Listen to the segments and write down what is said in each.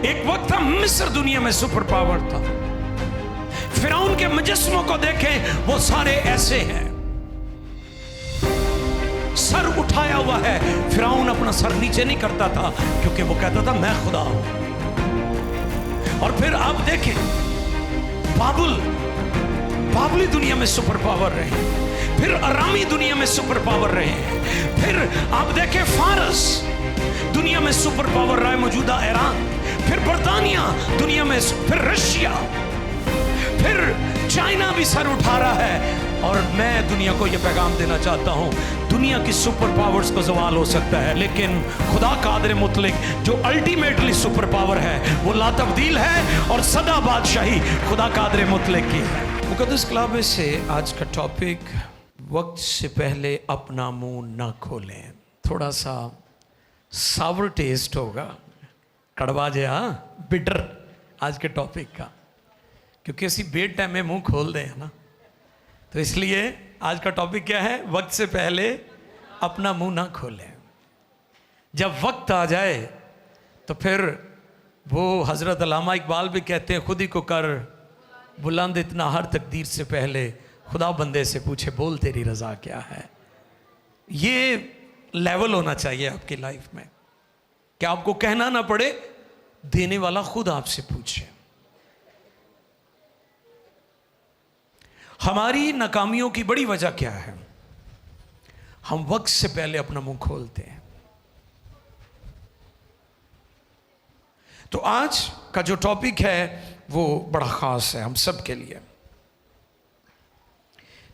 एक वक्त था मिस्र दुनिया में सुपर पावर था। फिरौन के मुजस्समों को देखें, वो सारे ऐसे हैं, सर उठाया हुआ है। फिरौन अपना सर नीचे नहीं करता था क्योंकि वो कहता था मैं खुदा हूं। और फिर आप देखें, बाबुली दुनिया में सुपर पावर रहे, फिर अरामी दुनिया में सुपर पावर रहे, फिर आप देखें फारस दुनिया में सुपर पावर रहा है, मौजूदा ईरान, फिर बर्तानिया दुनिया में, फिर रशिया, फिर चाइना भी सर उठा रहा है। और मैं दुनिया को यह पैगाम देना चाहता हूं, दुनिया की सुपर पावर्स को जवाल हो सकता है, लेकिन खुदा कादिर मुतलक जो अल्टीमेटली सुपर पावर है वो लातब्दील है और सदा बादशाही खुदा कादिर मुतलक की है। मुकद्दस कलाम से आज का टॉपिक, वक्त से पहले अपना मुंह ना खोलें। थोड़ा सा सावर टेस्ट होगा, कड़वा जे, हाँ बिटर आज के टॉपिक का, क्योंकि ऐसी बेड टाइम में मुंह खोल दें है ना, तो इसलिए आज का टॉपिक क्या है, वक्त से पहले अपना मुंह ना खोलें। जब वक्त आ जाए तो फिर वो हजरत अल्लामा इकबाल भी कहते हैं, खुद ही को कर बुलंद इतना हर तकदीर से पहले, खुदा बंदे से पूछे बोल तेरी रजा क्या है। ये लेवल होना चाहिए आपकी लाइफ में कि आपको कहना ना पड़े, देने वाला खुद आपसे पूछे। हमारी नाकामियों की बड़ी वजह क्या है, हम वक्त से पहले अपना मुंह खोलते हैं। तो आज का जो टॉपिक है वो बड़ा खास है हम सब के लिए।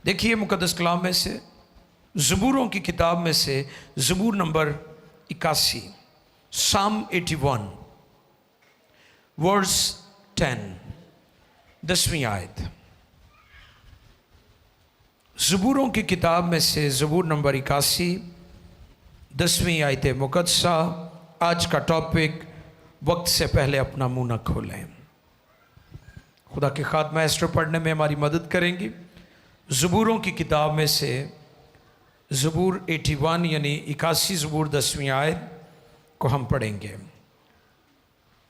देखिए मुकद्दस कलाम में से, ज़बूरों की किताब में से ज़बूर नंबर 81, साम 81 वर्स 10, 10वीं आयत। ज़बूरों की किताब में से ज़बूर नंबर 81, 10वीं आयत मुकद्दसा। आज का टॉपिक, वक्त से पहले अपना मुंह न खोलें। खुदा के खात्मा एस्ट्रो पढ़ने में हमारी मदद करेंगी। ज़बूरों की किताब में से ज़बूर 81 यानी 81 ज़बूर 10वीं आयत को हम पढ़ेंगे।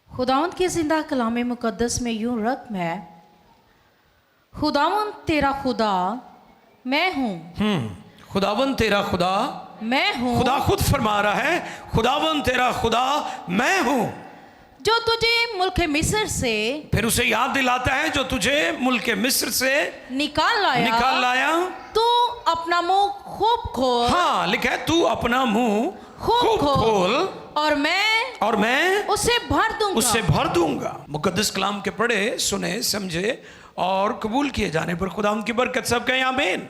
खुदावंद के जिंदा कलाम मुकद्दस में यूं रत्म है, खुदावंद तेरा खुदा मैं हूँ। खुदावंद तेरा खुदा मैं हूँ। खुदा खुद फरमा रहा है, खुदावंद तेरा खुदा मैं हूँ, जो तुझे मुल्क मिस्र से, फिर उसे याद दिलाता है जो तुझे मुल्क मिस्र से निकाल लाया। तू अपना मुंह खूब खोल। हाँ, लिखा है तू अपना मुंह खूब खोल और मैं उसे भर दूंगा। मुकद्दस कलाम के पढ़े, सुने, समझे और कबूल किए जाने पर खुदा उनकी बरकत सब कहें आमीन।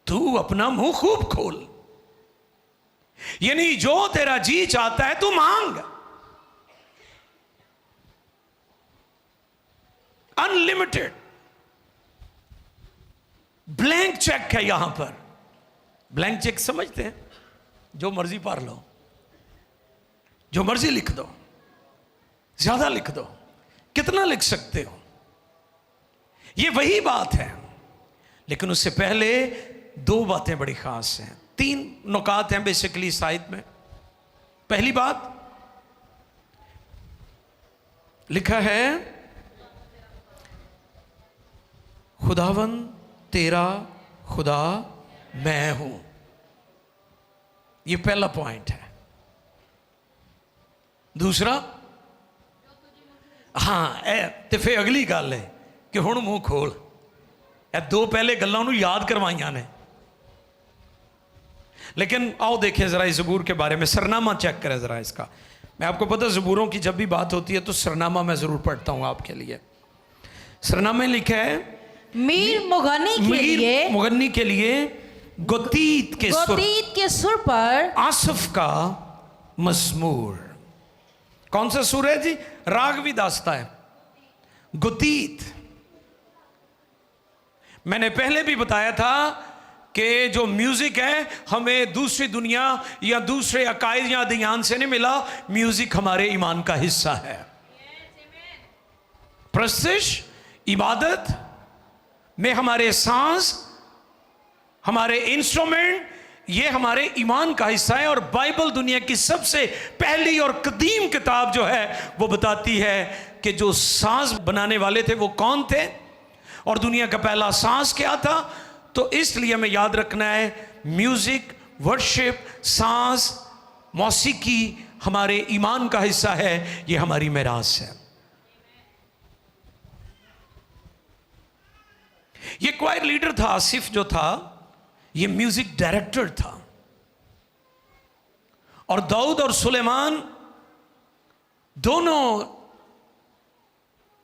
तू अपना मुंह खूब खोल, यानी जो तेरा जी चाहता है तू मांग। अनलिमिटेड ब्लैंक चेक है यहां पर। ब्लैंक चेक समझते हैं, जो मर्जी पार लो, जो मर्जी लिख दो, ज्यादा लिख दो, कितना लिख सकते हो, ये वही बात है। लेकिन उससे पहले दो बातें बड़ी खास हैं, 3 नुकात हैं बेसिकली इस आयत में। पहली बात लिखा है, खुदावंद तेरा खुदा मैं हूं। ये पहला पॉइंट है। दूसरा, हाँ ते फिर अगली गल है कि हुण मुंह खोल। ये दो पहले गल्लां नूं याद करवाइयां ने। लेकिन आओ देखें जरा इस ज़बूर के बारे में, सरनामा चेक करें जरा इसका। मैं आपको पता, ज़बूरों की जब भी बात होती है तो सरनामा मैं जरूर पढ़ता हूं आपके लिए। सरनामे लिखा है, मीर मुगन्नी के लिए गोतीत के सुर पर आसफ का मज़मूर। कौन सा सुर है जी? राग भी दास्ता है, गोतीत। मैंने पहले भी बताया था कि जो म्यूजिक है हमें दूसरी दुनिया या दूसरे अकायद या अदियान से नहीं मिला। म्यूजिक हमारे ईमान का हिस्सा है। प्रस्तिश इबादत में हमारे सांस, हमारे इंस्ट्रूमेंट, ये हमारे ईमान का हिस्सा है। और बाइबल दुनिया की सबसे पहली और कदीम किताब जो है वो बताती है कि जो साज बनाने वाले थे वो कौन थे और दुनिया का पहला साज क्या था। तो इसलिए हमें याद रखना है, म्यूजिक, वर्शिप, साज, मौसीकी हमारे ईमान का हिस्सा है, ये हमारी मिरास है। ये क्वायर लीडर था आसिफ जो था, ये म्यूजिक डायरेक्टर था। और दाऊद और सुलेमान दोनों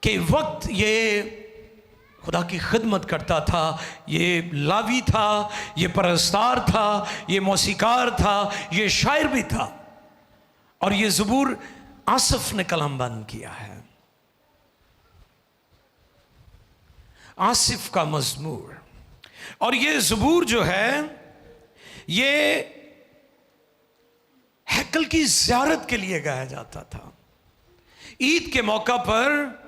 के वक्त ये खुदा की खिदमत करता था। ये लावी था, ये परस्तार था, ये मौसीकार था, ये शायर भी था। और ये ज़बूर आसिफ ने कलमबंद किया है, आसिफ का मज़मूर। और ये ज़बूर जो है ये हैकल की ज़ियारत के लिए गाया जाता था। ईद के मौका पर,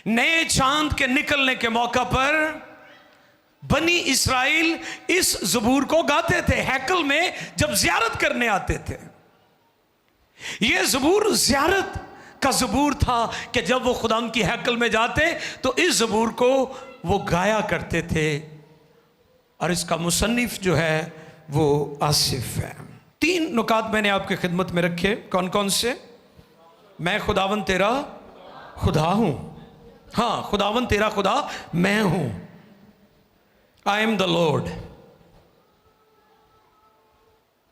नए चांद के निकलने के मौका पर बनी इस्राएल इस ज़बूर को गाते थे हैकल में जब ज़ियारत करने आते थे। यह ज़बूर ज़ियारत का ज़बूर था कि जब वो खुदा की हैकल में जाते तो इस ज़बूर को वो गाया करते थे। और इसका मुसन्निफ जो है वो आसिफ है। 3 नुकात मैंने आपकी खिदमत में रखे। कौन कौन से? मैं खुदावन तेरा खुदा हूं। हाँ, खुदावन तेरा खुदा मैं हूं। I am the Lord.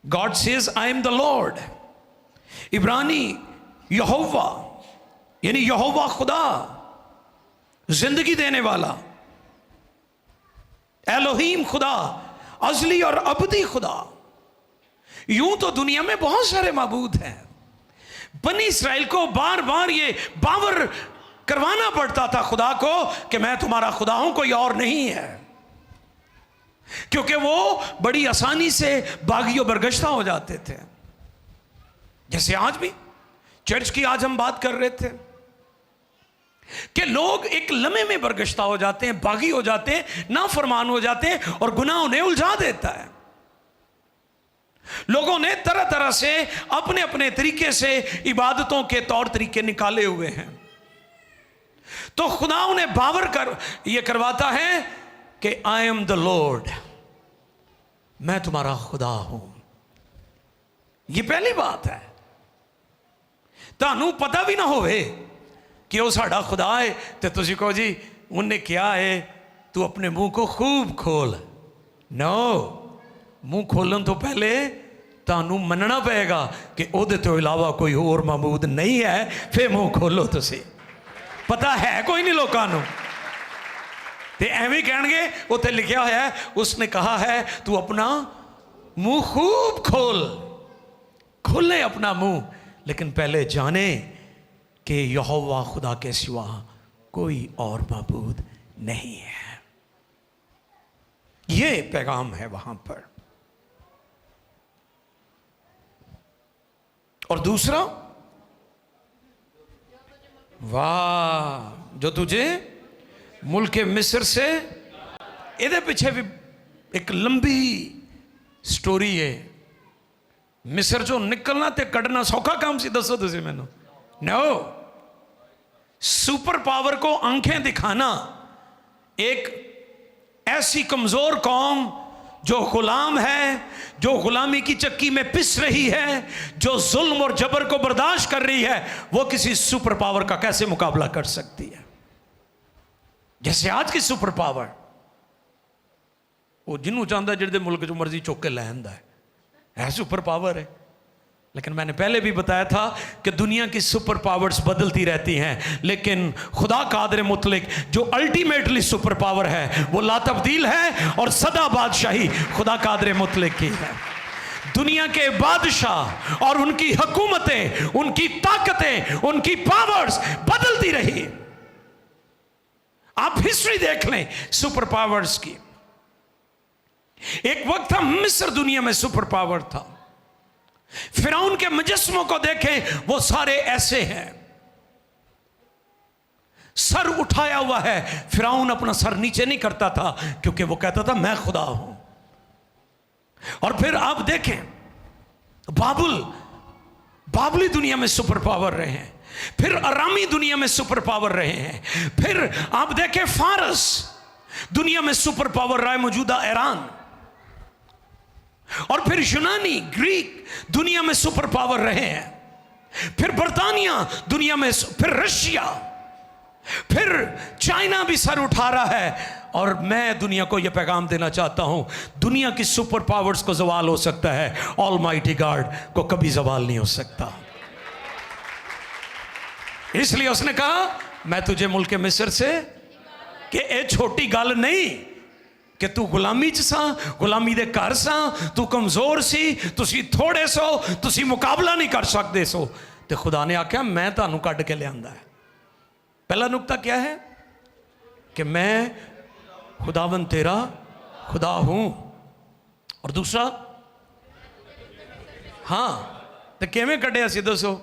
God says I am the Lord. इब्रानी यहोवा, यानी यहोवा खुदा, जिंदगी देने वाला। एलोहीम खुदा, अजली और अबदी खुदा। यूं तो दुनिया में बहुत सारे माबूद हैं। बनी इस्राएल को बार बार ये बावर करवाना पड़ता था खुदा को कि मैं तुम्हारा खुदा हूं, कोई और नहीं है, क्योंकि वो बड़ी आसानी से बागी और बरगश्ता हो जाते थे। जैसे आज भी चर्च की आज हम बात कर रहे थे कि लोग एक लम्हे में बरगश्ता हो जाते हैं, बागी हो जाते हैं, नाफरमान हो जाते हैं और गुनाह उन्हें उलझा देता है। लोगों ने तरह तरह से अपने अपने तरीके से इबादतों के तौर तरीके निकाले हुए हैं। तो खुदा उन्हें बावर कर यह करवाता है कि आई एम द लॉर्ड, मैं तुम्हारा खुदा हूं। यह पहली बात है। तानू पता भी ना होवे कि वो साड़ा खुदा है तो तुझी कहो जी उन्हें क्या है, तू अपने मुंह को खूब खोल। नो, मुंह खोलन तो पहले तानू मनना पेगा कि ओदे तो इलावा कोई और माबूद नहीं है। फिर मुंह खोलो। तुसी पता है कोई नहीं लोगों को ते एवं कहणगे उत्थे लिखा होया है, उसने कहा है तू अपना मुंह खूब खोल। खोले अपना मुंह, लेकिन पहले जाने कि यहोवा खुदा के सिवा कोई और माबूद नहीं है। ये पैगाम है वहां पर। और दूसरा, वाह, जो तुझे मुल्क मिस्र से, इधर पीछे भी एक लंबी स्टोरी है। मिस्र चो निकलना ते कढ़ना सौखा काम सी, दसो तुझे मैनू। नो, सुपर पावर को आंखें दिखाना एक ऐसी कमजोर कौम जो गुलाम है, जो गुलामी की चक्की में पिस रही है, जो जुल्म और जबर को बर्दाश्त कर रही है, वो किसी सुपर पावर का कैसे मुकाबला कर सकती है? जैसे आज की सुपर पावर, वो जिन्हों चाहता जिहदे मुल्क जो मर्जी चुक के लै आंदा है सुपर पावर है। लेकिन मैंने पहले भी बताया था कि दुनिया की सुपर पावर्स बदलती रहती हैं, लेकिन खुदा कादर मुतलक जो अल्टीमेटली सुपर पावर है वो लातब्दील है और सदा बादशाही खुदा कादर मुतलक की है। दुनिया के बादशाह और उनकी हुकूमतें, उनकी ताकतें, उनकी पावर्स बदलती रही। आप हिस्ट्री देख लें सुपर पावर्स की। एक वक्त था मिस्र दुनिया में सुपर पावर था। फिरौन के मुजस्समों को देखें, वो सारे ऐसे हैं, सर उठाया हुआ है। फिरौन अपना सर नीचे नहीं करता था क्योंकि वो कहता था मैं खुदा हूं। और फिर आप देखें बाबुली दुनिया में सुपर पावर रहे हैं, फिर अरामी दुनिया में सुपर पावर रहे हैं, फिर आप देखें फारस दुनिया में सुपर पावर रहा है, मौजूदा ईरान, और फिर यूनानी ग्रीक दुनिया में सुपर पावर रहे हैं, फिर बर्तानिया दुनिया में, फिर रशिया, फिर चाइना भी सर उठा रहा है। और मैं दुनिया को यह पैगाम देना चाहता हूं, दुनिया की सुपर पावर्स को जवाल हो सकता है, ऑलमाइटी गॉड को कभी जवाल नहीं हो सकता। इसलिए उसने कहा मैं तुझे मुल्क मिस्र से, कि ए छोटी गल नहीं कि तू गुलामी च सा, गुलामी दे घर सा, तू कमजोर सी, तुसी थोड़े सो, तुसी मुकाबला नहीं कर सकते सो, तो खुदा ने आख्या मैं तुहानू कढ़ के लियांदा है। पहला नुक्ता क्या है कि मैं खुदावन तेरा खुदा हूं, और दूसरा हां तो किवें कढ़िया सी दसो,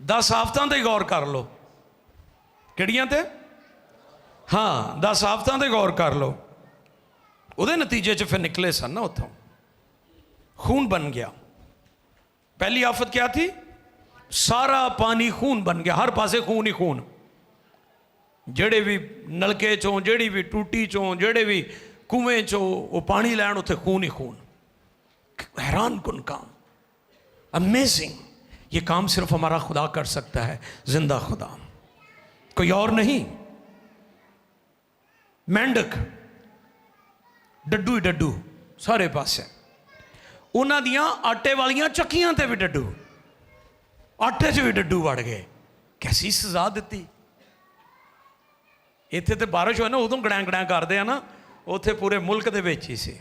10 आफतां ते गौर कर लो, किहड़ियां ते, हाँ 10 आफतां ते गौर कर लो, उहदे नतीजे च फिर निकले सन ना, उत्थों खून बन गया। पहली आफत क्या थी, सारा पानी खून बन गया, हर पासे खून ही खून, जेड़े भी नलके चों, जेड़ी भी टूटी चों, जेड़े भी कुएं चों वो पानी लैन, उत्थे खून ही खून। हैरान कुन काम, अमेजिंग। ये काम सिर्फ हमारा खुदा कर सकता है, जिंदा खुदा, कोई और नहीं। मेंढक डड्डू ही डड्डू सारे पासे, उन्हां दियां आटे वालियां चक्कियां ते भी डड्डू, आटे च भी डड्डू वड़ गए। कैसी सजा दी। इत्थे तो बारिश हो ना उदों गड़ैं गड़ैं करते हैं ना, उत्थे पूरे मुल्क दे विच ही सी।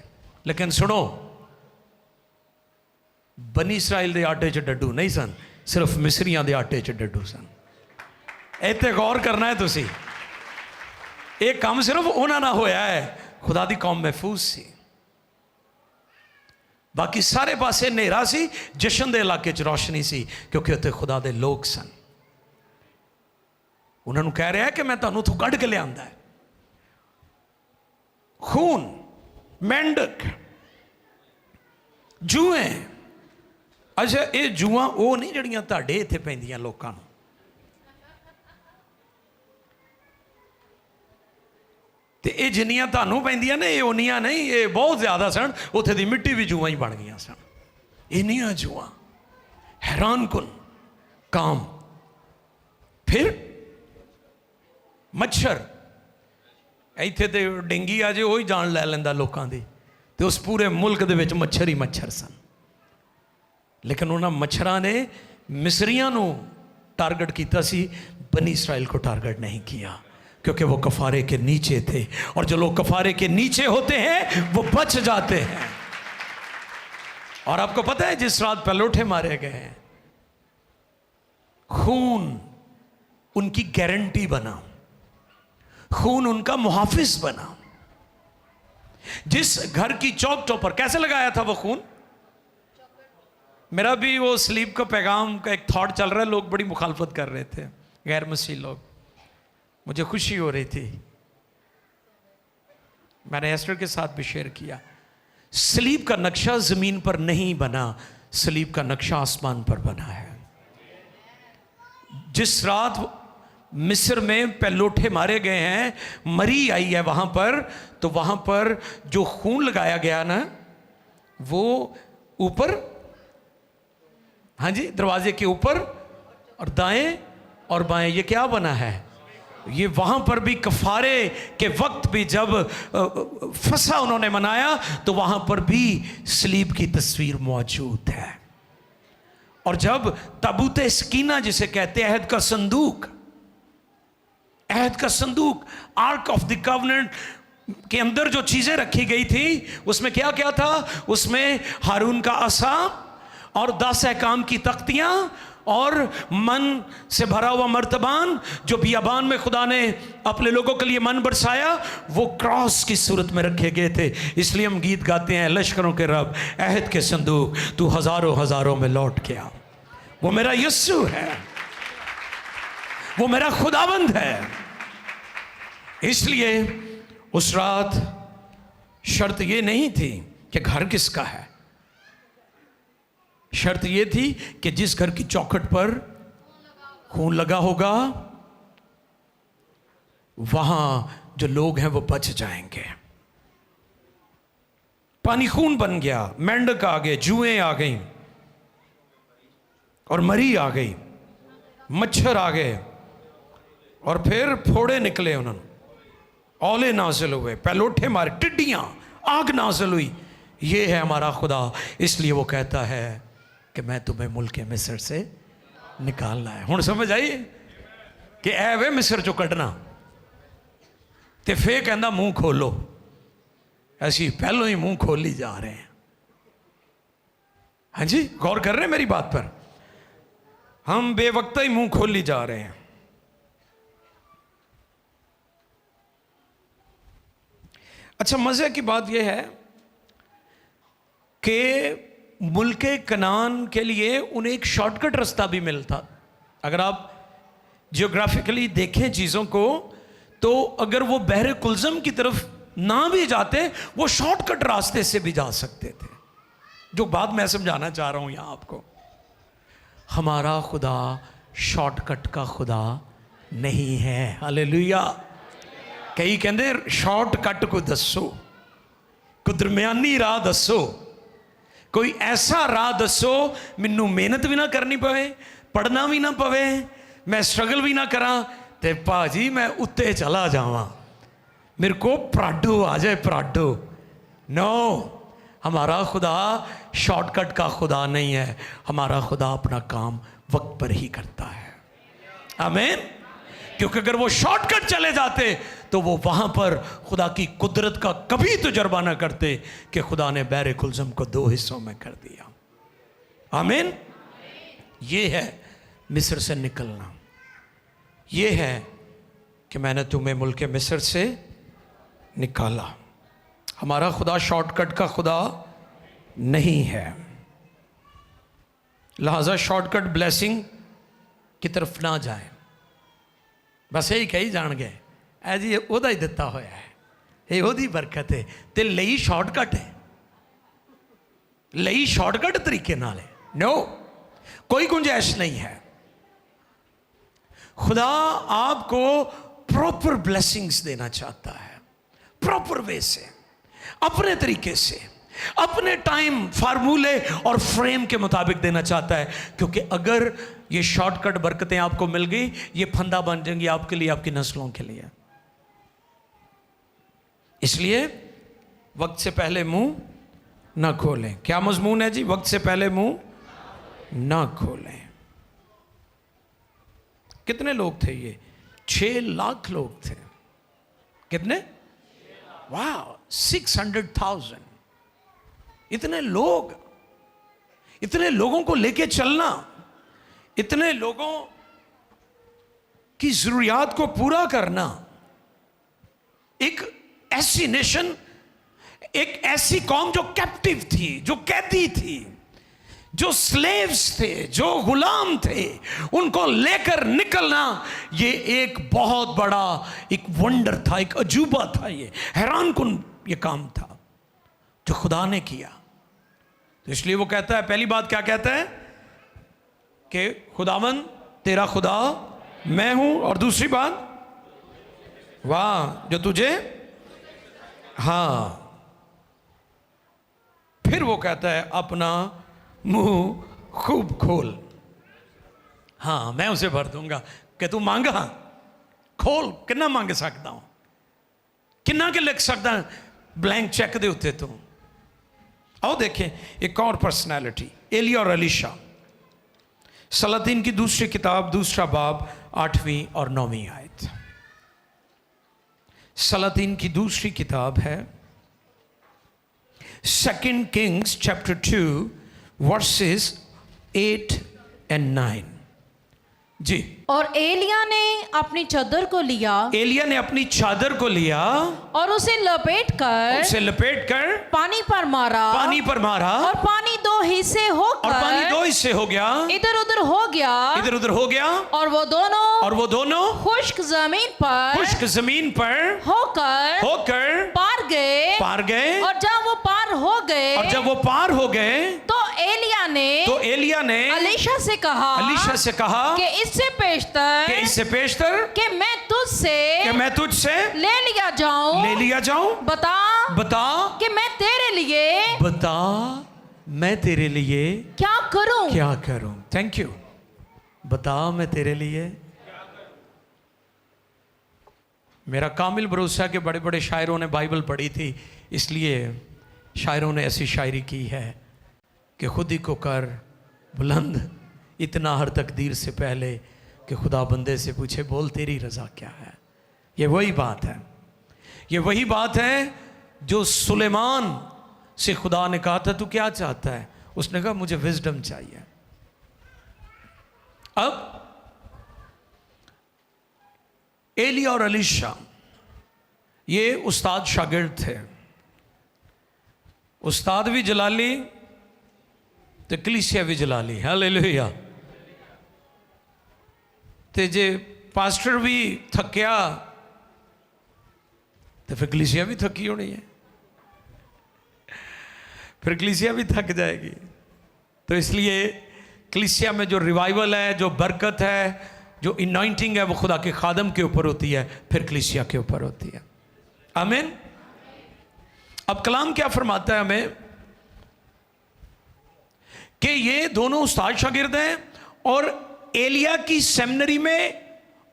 लेकिन सुनो, बनी इसराइल दे आटे च डड्डू नहीं सन, सिर्फ मिस्रियां दे आटे च डड्डू सन। इत्थे गौर करना है तुसी, ये काम सिर्फ उन्हां नाल होया है, खुदा दी कौम महफूज सी। बाकी सारे पासे नेरा सी, जशन दे इलाके च रोशनी सी, क्योंकि उत्थे खुदा दे लोग सन। उन्होंने कह रहा है कि मैं तुहानू तो कढ़ के लियांदा है। खून, मेंढक, जूए, अच्छा ये जूआ वो नहीं जड़ियां तुहाडे इत्थे पैंदियां लोकां नूं, ते ये जिन्नियां तुहानू पैंदियां ने ये उन्नियां नहीं, ये बहुत ज्यादा सन। उत्थे दी मिट्टी भी जूआ ही बन गई सन, इन्नियां जूआ, हैरान कुन काम। फिर मच्छर, इत्थे ते डेंगी आ जाए वही जान लै लैंदा लोकां दी, ते उस पूरे मुल्क दे विच मच्छर ही मच्छर सन। लेकिन उन्हां मच्छरां ने मिस्रियां नूं टारगेट कीता सी, बनी इसराइल को टारगेट नहीं किया, क्योंकि वो कफारे के नीचे थे, और जो लोग कफारे के नीचे होते हैं वो बच जाते हैं। और आपको पता है जिस रात पलोठे मारे गए हैं, खून उनकी गारंटी बना, खून उनका मुहाफिज बना। जिस घर की चौक चौपर कैसे लगाया था वो खून, मेरा भी वो स्लीप का पैगाम का एक थॉट चल रहा है, लोग बड़ी मुखालफत कर रहे थे, गैर मसीह लोग, मुझे खुशी हो रही थी, मैंने एस्टर के साथ भी शेयर किया। सलीब का नक्शा जमीन पर नहीं बना, सलीब का नक्शा आसमान पर बना है। जिस रात मिस्र में पहलोठे मारे गए हैं, मरी आई है वहां पर, तो वहां पर जो खून लगाया गया ना, वो ऊपर, हाँ जी, दरवाजे के ऊपर और दाएं और बाएं, ये क्या बना है, ये वहां पर भी कफारे के वक्त भी जब फसा उन्होंने मनाया, तो वहां पर भी सलीब की तस्वीर मौजूद है। और जब ताबूत सकीना जिसे कहते हैं, अहद का संदूक, अहद का संदूक, आर्क ऑफ द कवनेंट के अंदर जो चीजें रखी गई थी, उसमें क्या क्या था, उसमें हारून का असा और 10 अहकाम की तख्तियां और मन से भरा हुआ मर्तबान, जो बियाबान में खुदा ने अपने लोगों के लिए मन बरसाया, वो क्रॉस की सूरत में रखे गए थे। इसलिए हम गीत गाते हैं, लश्करों के रब अहद के संदूक, तू हजारों हजारों में लौट के आ। वो मेरा यस्सु है, वो मेरा खुदाबंद है। इसलिए उस रात शर्त ये नहीं थी कि घर किसका है। शर्त यह थी कि जिस घर की चौखट पर खून लगा होगा वहां जो लोग हैं वो बच जाएंगे। पानी खून बन गया, मेंढक आ गए, जुएं आ गई और मरी आ गई, मच्छर आ गए और फिर फोड़े निकले, उन्होंने औले नाजिल हुए, पहलोठे मारे, टिड्डियां, आग नाजिल हुई। ये है हमारा खुदा। इसलिए वो कहता है कि मैं तुम्हें मुल्क मिस्र से निकालना है। हुण समझ आई कि ऐ वे मिस्र चो कढ़ना, ते फिर कहंदा मुंह खोलो। ऐसी पहलों ही मुंह खोली जा रहे हैं। हाँ जी, गौर कर रहे हैं मेरी बात पर? हम बेवक्ता ही मुंह खोली जा रहे हैं। अच्छा, मजे की बात यह है कि मुल्के कनान के लिए उन्हें एक शॉर्टकट रास्ता भी मिलता। अगर आप जियोग्राफिकली देखें चीज़ों को, तो अगर वो बहरे कुलज़म की तरफ ना भी जाते, वो शॉर्टकट रास्ते से भी जा सकते थे। जो बात मैं समझाना चाह रहा हूं यहां आपको, हमारा खुदा शॉर्टकट का खुदा नहीं है। हालेलुया। कई कहते शॉर्टकट को दसो, कोई दरम्यानी राह दसो, कोई ऐसा राह दसो मैनू मेहनत भी ना करनी पवे, पढ़ना भी ना पवे, मैं स्ट्रगल भी ना करा, ते भाजी मैं उत्ते चला जावां, मेरे को प्राडो आ जाए, प्राडो। नो, हमारा खुदा शॉर्टकट का खुदा नहीं है। हमारा खुदा अपना काम वक्त पर ही करता है। आमीन। क्योंकि अगर वो शॉर्टकट चले जाते तो वो वहां पर खुदा की कुदरत का कभी तजुर्बा ना करते कि खुदा ने बहरे कुलज़म को 2 हिस्सों में कर दिया। आमीन। ये है मिस्र से निकलना। ये है कि मैंने तुम्हें मुल्क मिस्र से निकाला। हमारा खुदा शॉर्टकट का खुदा नहीं है, लिहाजा शॉर्टकट ब्लेसिंग की तरफ ना जाए। बस यही कही जान गए ऐ जी ओदा ही दिता होया है, ये ओदी बरकत है, ते लई शॉर्टकट है, लई शॉर्टकट तरीके नाल है। नो, कोई गुंजाइश नहीं है। खुदा आपको प्रॉपर ब्लेसिंग्स देना चाहता है, प्रॉपर वे से, अपने तरीके से, अपने टाइम फार्मूले और फ्रेम के मुताबिक देना चाहता है। क्योंकि अगर ये शॉर्टकट बरकतें आपको मिल गई, ये फंदा बन जाएंगी आपके लिए, आपकी नस्लों के लिए। इसलिए वक्त से पहले मुंह ना खोलें। क्या मजमून है जी? वक्त से पहले मुंह ना खोलें। कितने लोग थे ये? 6 लाख लोग थे। कितने? वाह, 600,000। इतने लोग, इतने लोगों को लेके चलना, इतने लोगों की जरूरियात को पूरा करना। एक ऐसी नेशन, एक ऐसी कौम जो कैप्टिव थी, जो कैदी थी, जो स्लेव्स थे, जो गुलाम थे, उनको लेकर निकलना, ये एक बहुत बड़ा एक वंडर था, एक अजूबा था। ये हैरान कुन ये काम था जो खुदा ने किया। तो इसलिए वो कहता है, पहली बात क्या कहता है कि खुदावन तेरा खुदा मैं हूं, और दूसरी बात, वाह, जो तुझे, हाँ, फिर वो कहता है अपना मुंह खूब खोल। हाँ, मैं उसे भर दूंगा। कि तू मांगा, खोल, कितना मांग सकता हूं, कितना के लिख सकता ब्लैंक चेक दे उत्ते तू। आओ देखें एक और पर्सनैलिटी, एलिया और एलीशा। सलातीन की दूसरी किताब, दूसरा बाब, 8वीं और 9वीं आयत। सलातीन की दूसरी किताब है 2 Kings chapter 2 verses 8 and 9 जी। और एलिया ने अपनी चादर को लिया, एलिया ने अपनी चादर को लिया और उसे लपेट कर पानी पर मारा, और पानी 2 हिस्से होकर, और पानी 2 हिस्से हो गया, इधर उधर हो गया, और वो दोनों खुश्क जमीन पर होकर पार गए, और जब वो पार हो गए, गए, और जब वो पार हो गए तो एलिया ने एलिशा से कहा कि इससे पेशतर कि मैं तुझसे ले लिया जाऊं, बता कि मैं तेरे लिए क्या करूं। Thank you. बता मैं तेरे लिए। मेरा कामिल भरोसा कि बड़े बड़े शायरों ने बाइबल पढ़ी थी, इसलिए शायरों ने ऐसी शायरी की है कि खुद ही को कर बुलंद इतना हर तकदीर से पहले कि खुदा बंदे से पूछे बोल तेरी रज़ा क्या है। ये वही बात है जो सुलेमान से खुदा ने कहा था तू क्या चाहता है। उसने कहा मुझे विजडम चाहिए। अब एलिया और एलीशा ये उस्ताद शागिर्द थे। उस्ताद भी जलाली तो कलीसिया भी जलाली। हालेलुया। ते जे पास्टर भी थकिया तो फिर कलीसिया भी थकी होनी है, फिर कलीसिया भी थक जाएगी। तो इसलिए कलीसिया में जो रिवाइवल है, जो बरकत है, जो इनॉइंटिंग है, वो खुदा के खादम के ऊपर होती है, फिर कलीसिया के ऊपर होती है। आमीन। अब कलाम क्या फरमाता है हमें कि ये दोनों उस्ताद शागिर्द हैं और एलिया की सेमिनरी में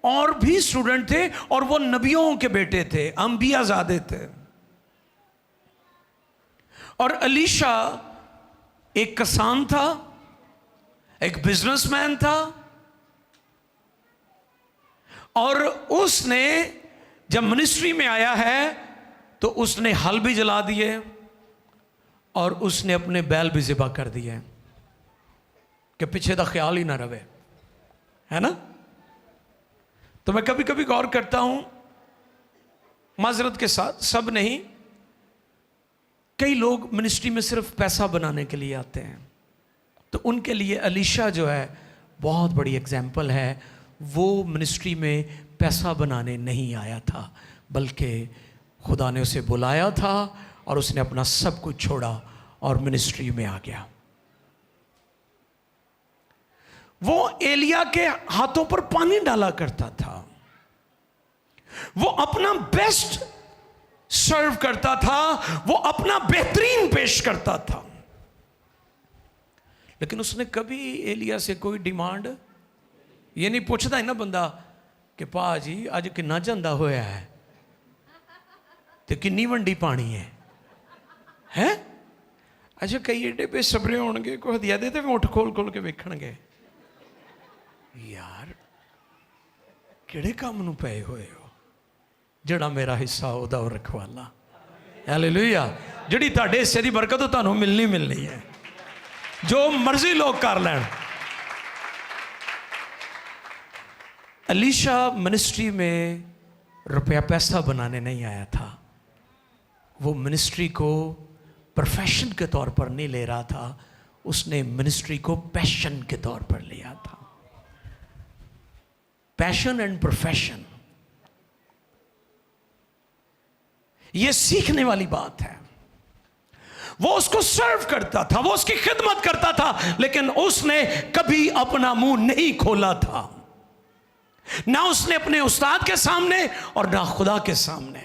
और भी स्टूडेंट थे और वो नबियों के बेटे थे, अंबियाज़ादे थे। और एलीशा एक किसान था, एक बिजनेसमैन था, और उसने जब मिनिस्ट्री में आया है तो उसने हल भी जला दिए और उसने अपने बैल भी ज़िबा कर दिए कि पीछे का ख्याल ही ना रहे, है ना। तो मैं कभी कभी गौर करता हूं, माजरत के साथ, सब नहीं, कई लोग मिनिस्ट्री में सिर्फ पैसा बनाने के लिए आते हैं। तो उनके लिए एलीशा जो है बहुत बड़ी एग्जाम्पल है। वो मिनिस्ट्री में पैसा बनाने नहीं आया था, बल्कि खुदा ने उसे बुलाया था और उसने अपना सब कुछ छोड़ा और मिनिस्ट्री में आ गया। वो एलिया के हाथों पर पानी डाला करता था, वो अपना बेस्ट सर्व करता था, वो अपना बेहतरीन पेश करता था। लेकिन उसने कभी एलिया से कोई डिमांड ये नहीं पूछता है ना बंदा कि पा जी अज किन्ना चंदा होया है तो किन्नी वंडी पानी है। अच्छा कई एडे बेसबरे होणगे, कोई हदिया दे ते उठ खोल खोल के वेखणगे यार किहड़े काम नूं पए होए हो, जिहड़ा मेरा हिस्सा ओहदा ओह रखवाला। हालेलुया। जिहड़ी तुहाडे हिस्से दी बरकत ओह तुहानूं मिलनी है, जो मर्जी लोग कर लैण। एलीशा मिनिस्ट्री में रुपया पैसा बनाने नहीं आया था, वो मिनिस्ट्री को प्रोफेशन के तौर पर नहीं ले रहा था, उसने मिनिस्ट्री को पैशन के तौर पर लिया था। पैशन एंड प्रोफेशन, ये सीखने वाली बात है। वो उसको सर्व करता था, वो उसकी खिदमत करता था, लेकिन उसने कभी अपना मुंह नहीं खोला था, ना उसने अपने उस्ताद के सामने और ना खुदा के सामने।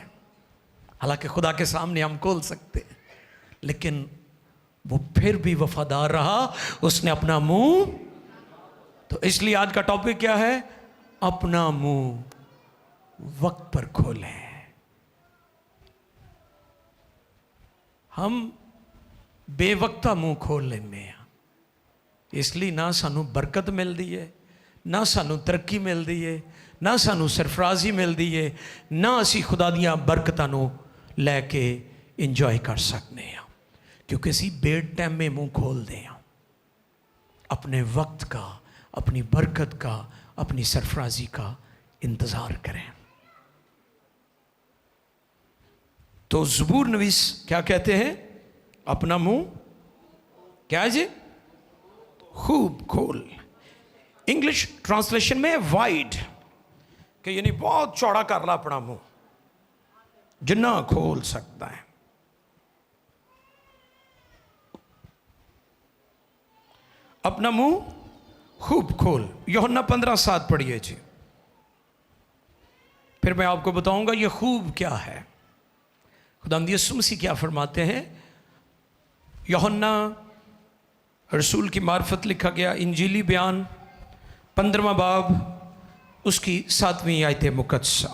हालांकि खुदा के सामने हम खोल सकते हैं, लेकिन वो फिर भी वफादार रहा, उसने अपना मुंह। तो इसलिए आज का टॉपिक क्या है? अपना मुंह वक्त पर खोलें। हम बेवक्ता मुंह खोल लेने हैं, इसलिए ना सानू बरकत मिलती है, ना सानू तरक्की मिलती है, ना सानू सरफराजी मिलती है, ना असी खुदा दियां बरकतां नू लैके इंजॉय कर सकते हैं, क्योंकि असी बेड टाइम में मुंह खोलते हैं। अपने वक्त का, अपनी बरकत का, अपनी सरफराजी का इंतज़ार करें। तो ज़बूर नवीस क्या कहते हैं? अपना मुंह क्या जी? खूब खोल। इंग्लिश ट्रांसलेशन में वाइड, कि यानी बहुत चौड़ा कर ला अपना मुंह, जिन्ना खोल सकता है। अपना मुंह खूब खोल। यूहन्ना 15:7 पढ़िए जी, फिर मैं आपको बताऊंगा ये खूब क्या है। खुदावंद यीशु मसीह क्या फरमाते हैं। यूहन्ना रसूल की मार्फत लिखा गया इंजीली बयान 15वां बाब उसकी 7वीं आयत मुकद्दसा।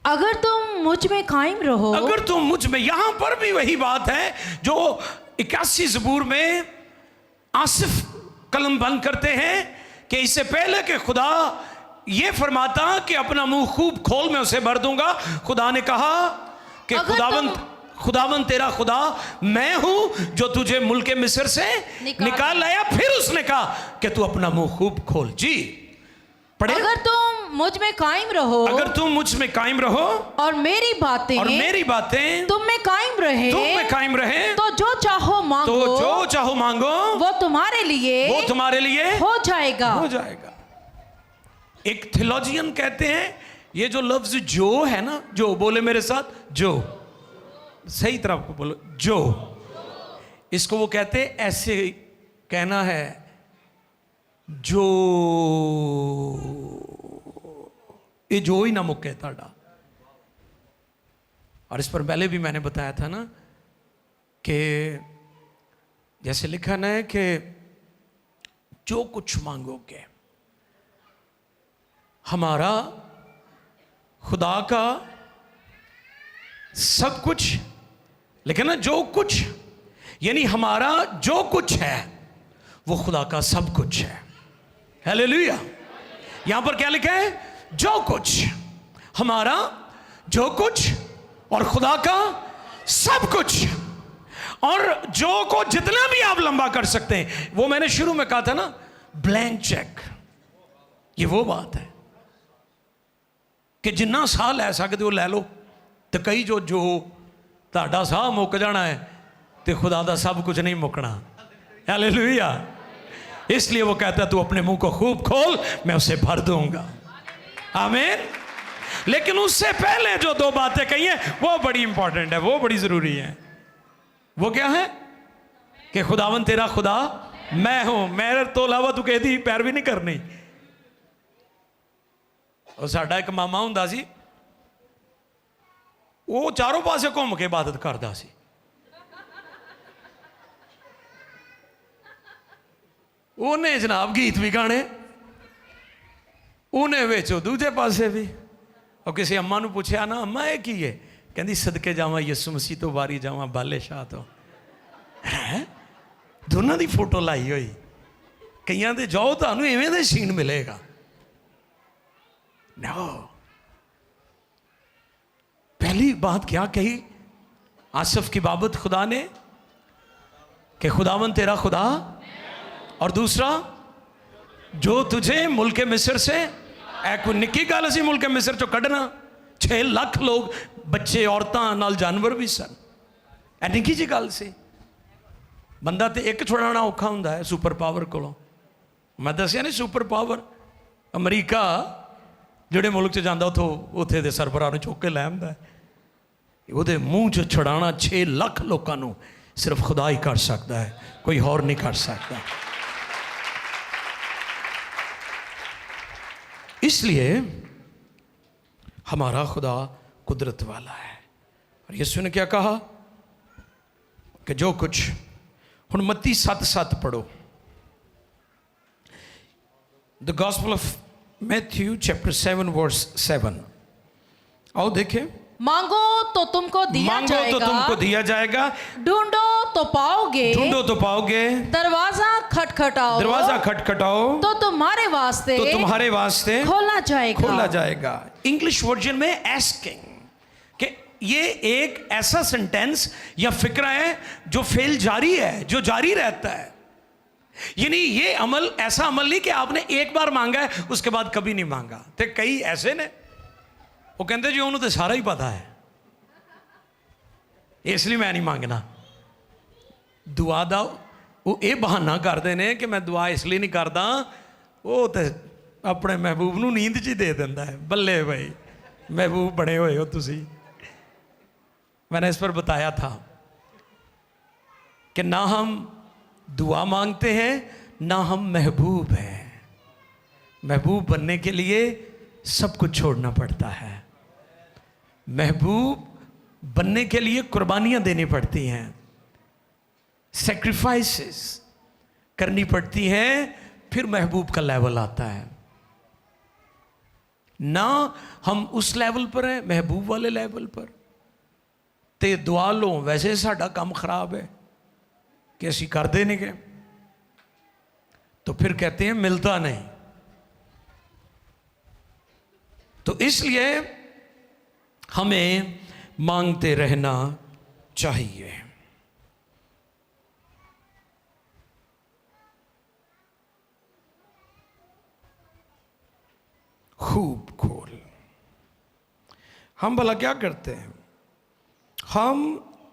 अगर तुम मुझ में कायम रहो, अगर तुम मुझ में, यहां पर भी वही बात है जो 81 ज़बूर में आसिफ कलम बंद करते हैं कि इससे पहले कि खुदा ये फरमाता कि अपना मुंह खूब खोल मैं उसे भर दूंगा, खुदा ने कहा कि खुदावंत तेरा खुदा मैं हूं जो तुझे मुल्क मिस्र से निकाल लाया। फिर उसने कहा कि तू अपना मुंह खूब खोल। जी पढ़े। अगर तुम मुझ में कायम रहो, अगर तुम मुझ में कायम रहो और मेरी बातें तुम में कायम रहे तो जो चाहो मांगो वो तुम्हारे लिए हो जाएगा। एक थियोलॉजियन कहते हैं ये जो लफ्ज जो है ना, जो बोले मेरे साथ, जो सही तरह आपको बोलो, जो, इसको वो कहते हैं ऐसे कहना है जो, ये जो ही ना मुक्के ताड़ा। और इस पर पहले भी मैंने बताया था ना कि जैसे लिखा ना है कि जो कुछ मांगोगे, हमारा खुदा का सब कुछ, लेकिन ना जो कुछ, यानी हमारा जो कुछ है वो खुदा का सब कुछ है। हालेलुया। यहां पर क्या लिखा है? जो कुछ, हमारा जो कुछ और खुदा का सब कुछ। और जो को जितना भी आप लंबा कर सकते हैं, वो मैंने शुरू में कहा था ना, ब्लैंक चेक। ये वो बात है कि जिन्ना साह लै सकते हो लै लो, तो कई जो ਤੁਹਾਡਾ ਸਾਹ ਮੁੱਕ जाना है तो खुदा का सब कुछ नहीं मुकना। हालेलुया। इसलिए वो कहता है तू अपने मुंह को खूब खोल मैं उसे भर दूंगा। आमीन। लेकिन उससे पहले जो दो बातें कही हैं वो बड़ी इंपॉर्टेंट है, वो बड़ी जरूरी है। वो क्या है कि खुदावन तेरा खुदा मैं हूं, मेरे तो अलावा तू कहती पैरवी नहीं करनी। और साडा एक मामा हुंदा सी, वो चारों पासे घूम के इबादत करता सी। उन्हें जनाब गीत भी गाने, उन्हें बेचो दूजे पासे भी। और किसी अम्मा नूं पूछया ना, अम्मा ये की है? कहती सदके जावा यसु मसीह तो वारी जावा बाले शाह तो। है दोनों की फोटो लाई हुई। कईयां दे जाओ तुहानूं इवें दा सीन मिलेगा। नो, पहली बात क्या कही आसिफ की बाबत खुदा ने कि खुदावन तेरा खुदा, और दूसरा जो तुझे मुल्क मिस्र से, कोई निक्की गल सी मुल्क मिस्र चो कढ़ना। 6 लाख लोग, बच्चे औरतां नाल जानवर भी सन। ए निक्की जी गल सी। बंदा तो एक छुड़ाना औखा हुंदा है सुपर पावर कोलों। मैं दसिया नहीं सुपर पावर अमरीका जिहड़े मुल्क च जांदा उत्थे दे सरबराह नूं चुक के लै आंदा है। ਉਹਦੇ ਮੂੰਹ 'ਚ ਛੁਡਾਣਾ 6 ਲੱਖ ਲੋਕਾਂ ਨੂੰ सिर्फ खुदा ही कर सकता है, कोई और नहीं कर सकता। इसलिए हमारा खुदा कुदरत वाला है। और यीशु ने क्या कहा कि जो कुछ, हुण मत्ती 7:7 पढ़ो। The gospel of Matthew chapter 7 verse 7। आओ देखें। मांगो तो तुमको दिया जाएगा, ढूंढो तो पाओगे, दरवाजा खटखटाओ तो तुम्हारे वास्ते खोला जाएगा। इंग्लिश वर्जन में आस्किंग, कि ये एक ऐसा सेंटेंस या फिक्रा है जो फेल जारी है, जो जारी रहता है। यानी ये अमल ऐसा अमल नहीं कि आपने एक बार मांगा है उसके बाद कभी नहीं मांगा। तो कई ऐसे ने वो कहते जी उन्होंने तो सारा ही पता है इसलिए मैं नहीं मांगना। दुआ दा वो ये बहाना करते हैं कि मैं दुआ इसलिए नहीं करता, वो तो अपने महबूब नूं नींद च ही दे देता है। बल्ले भाई महबूब बने हुए हो तुसी। मैंने इस पर बताया था कि ना हम दुआ मांगते हैं ना हम महबूब हैं। महबूब बनने के लिए सब कुछ छोड़ना पड़ता है। महबूब बनने के लिए कुर्बानियां देनी पड़ती हैं, सैक्रिफाइसेस करनी पड़ती हैं, फिर महबूब का लेवल आता है। ना हम उस लेवल पर हैं, महबूब वाले लेवल पर, ते दुआ लो वैसे साडा काम खराब है कि असी करते नहीं गए, तो फिर कहते हैं मिलता नहीं। तो इसलिए हमें मांगते रहना चाहिए। खूब खोल। हम भला क्या करते हैं? हम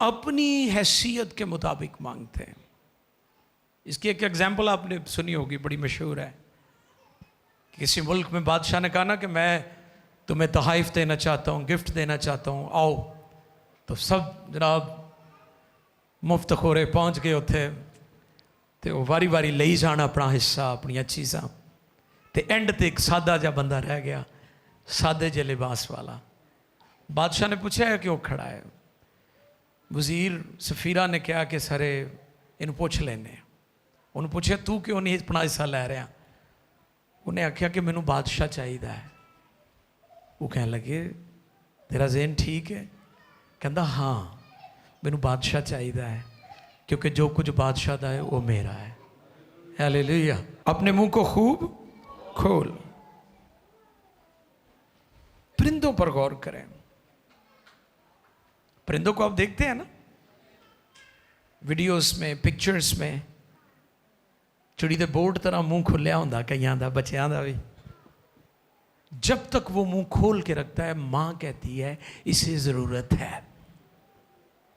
अपनी हैसियत के मुताबिक मांगते हैं। इसकी एक एग्जाम्पल आपने सुनी होगी, बड़ी मशहूर है। किसी मुल्क में बादशाह ने कहा ना कि मैं तुम्हें तोहफ़ देना चाहता हूँ, गिफ्ट देना चाहता हूँ, आओ। तो सब जनाब मुफ्त खोरे पहुँच गए उत्थे, तो वारी वारी ले जाना अपना हिस्सा, अपनी चीज़ां। तो एंड ते एक सादा जा बंदा रह गया, सादे जे लिबास वाला। बादशाह ने पूछा है कि वो खड़ा है। वज़ीर सफीरा ने कहा कि सारे इन पुछ लेने। उन्हें पूछा तू क्यों नहीं अपना हिस्सा लै रहा? उन्हें आख्या कि मैनू बादशाह चाहिए है। वो कह लगे तेरा ज़हन ठीक है? कहता हाँ मैनू बादशाह चाहिए है, क्योंकि जो कुछ बादशाह का है वो मेरा है। हालेलुया। अपने मुंह को खूब खोल। परिंदों पर गौर करें। परिंदों को आप देखते हैं ना वीडियोस में, पिक्चर्स में, चिड़ी दे बोर्ड तरह मुंह खुलिया होंदा कईयां दा, बच्चों का भी। जब तक वो मुंह खोल के रखता है, मां कहती है इसे जरूरत है।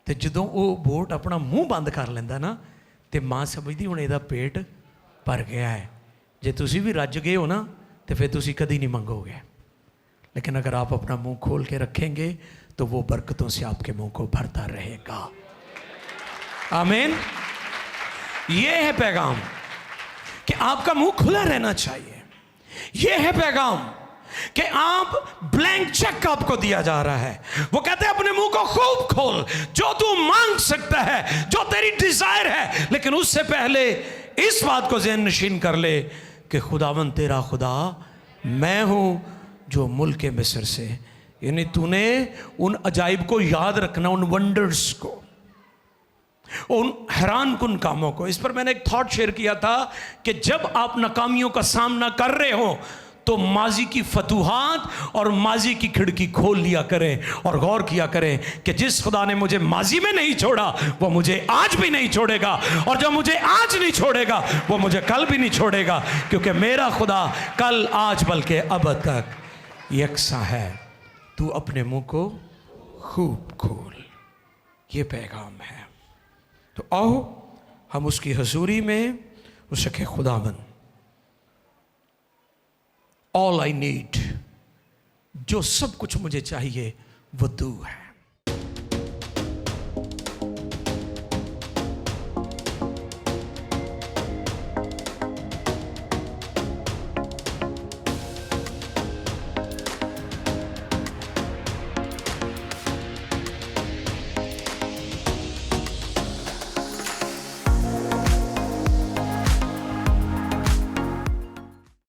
तो जदों वो बोर्ड अपना मुंह बंद कर लेंदा ना, तो मां समझदी हुण इहदा पेट भर गया है। जे तुसी भी रज गए हो ना, तो फिर तुसी कभी नहीं मंगोगे। लेकिन अगर आप अपना मुंह खोल के रखेंगे तो वो बरकतों से आपके मुंह को भरता रहेगा। आमीन। ये है पैगाम कि आपका मुंह खुला रहना चाहिए। ये है पैगाम कि आप ब्लैंक चेक आपको दिया जा रहा है। वो कहते हैं अपने मुंह को खूब खोल, जो तू मांग सकता है, जो तेरी डिजायर है, लेकिन उससे पहले इस बात को ज़हन नशीन कर ले कि खुदावन तेरा खुदा मैं हूं जो मुल्क मिस्र से, यानी तूने उन अजाइब को याद रखना, उन वंडर्स को, उन हैरान कुन कामों को। इस पर मैंने एक थॉट शेयर किया था कि जब आप नाकामियों का सामना कर रहे हो तो माजी की फतूहात और माजी की खिड़की खोल लिया करें और गौर किया करें कि जिस खुदा ने मुझे माजी में नहीं छोड़ा वो मुझे आज भी नहीं छोड़ेगा, और जो मुझे आज नहीं छोड़ेगा वो मुझे कल भी नहीं छोड़ेगा, क्योंकि मेरा खुदा कल आज बल्कि अब तक यकसा है। तू अपने मुंह को खूब खोल। ये पैगाम है। तो आओ हम उसकी हजूरी में उससे कहे खुदावन ऑल आई नीड, जो सब कुछ मुझे चाहिए वो तू है।